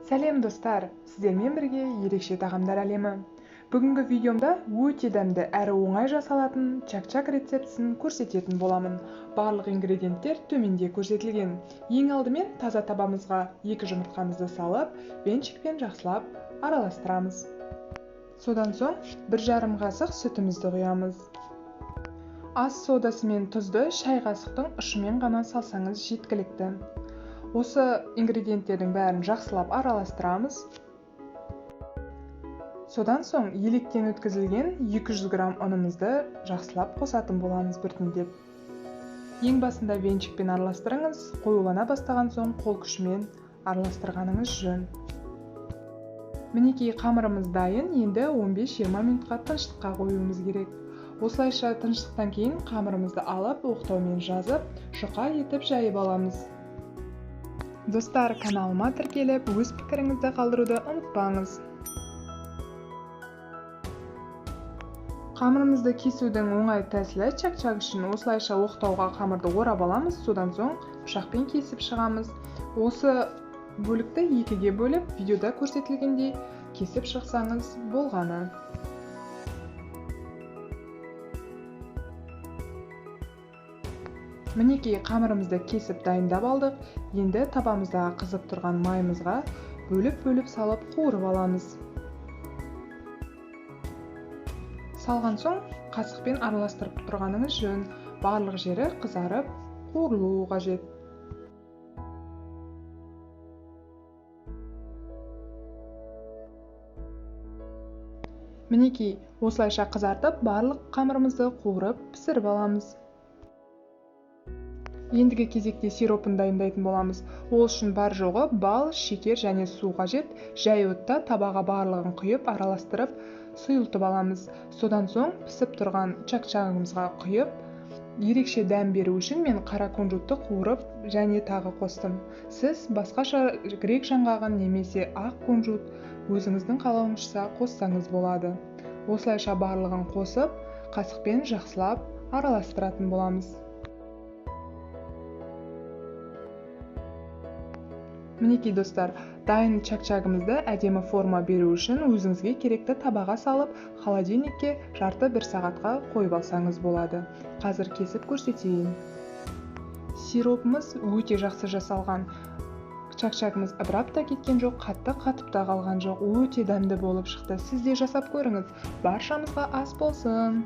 Сәлем достар, сіздермен бірге ерекше тағамдар әлемі. Бүгінгі видеомда өте дәмді әрі оңай жасалатын чак-чак рецептісін көрсететін боламын. Барлық ингредиенттер төменде көрсетілген. Ең алдымен таза табамызға 2 жұмыртқамызды салып, венчикпен жақсылап араластырамыз. Содан соң 1,5 қасық сүтімізді құямыз. Ас содасы мен тұзды шай қасықтың ұшымен ғана салсаңыз жеткілікті. Осы ингредиенттердің бәрін жақсылап араластырамыз. Содан соң електен өткізілген 200 грамм ұнымызды жақсылап қосатын боламыз біртіндеп. Ең басында венчикпен араластырыңыз, қоюлана бастаған соң қол күшімен араластырғаныңыз жөн. Мінекей қамырымыз дайын, енді 15-20 минутқа тыныштыққа қоюымыз керек. Осылайша тыныштықтан кейін қамырымызды алып, оқтаумен жазып, жұқа етіп жайып аламыз. Достар, каналыма тіркеліп, өз пікіріңізді қалдыруды ұмытпаңыз. Қамырымызды кесудің оңай тәсілі чак-чак үшін осылайша оқтауға қамырды орап аламыз, содан соң пышақпен кесіп шығамыз. Осы бөлікті 2-ге бөліп, видеода көрсетілгендей кесіп шықсаңыз болғаны. Мінекей қамырымызды кесіп дайындап алдық. Енді табамыздағы қызып тұрған майымызға бөліп салып қуырып аламыз. Салған соң қасықпен араластырып тұрғаныңыз жөн. Барлық жері қызарып, қуырылуы қажет. Мінекей осылайша қызартып, барлық қамырымызды қуырып, пісіріп аламыз. Ендігі кезекте сиропын дайындайтын боламыз. Ол үшін бар жоғы бал, шекер және су қажет. Жай отта табаға барлығын құйып, араластырып, сұйылтып аламыз. Содан соң пісіп тұрған чак-чагымызға құйып, ерекше дәм беру үшін мен қара кунжутты қуырып және тағы қостым. Сіз басқаша грек жаңғағын немесе ақ кунжут өзіңіздің қалауыңызша қоссаңыз болады. Осылайша барлығын қосып, қасықпен жақсылап араластыратын боламыз. Мінекей достар, дайын чак-чагымызды әдемі форма беру үшін өзіңізге керекті табаға салып, холодильникке жарты 1 сағатқа қойып алсаңыз болады. Қазір кесіп көрсетейін. Сиропымыз өте жақсы жасалған. Чак-чагымыз ыбырап та кеткен жоқ, қатып та қалған жоқ. Өте дәмді болып шықты. Сіз де жасап көріңіз. Баршамызға ас болсын.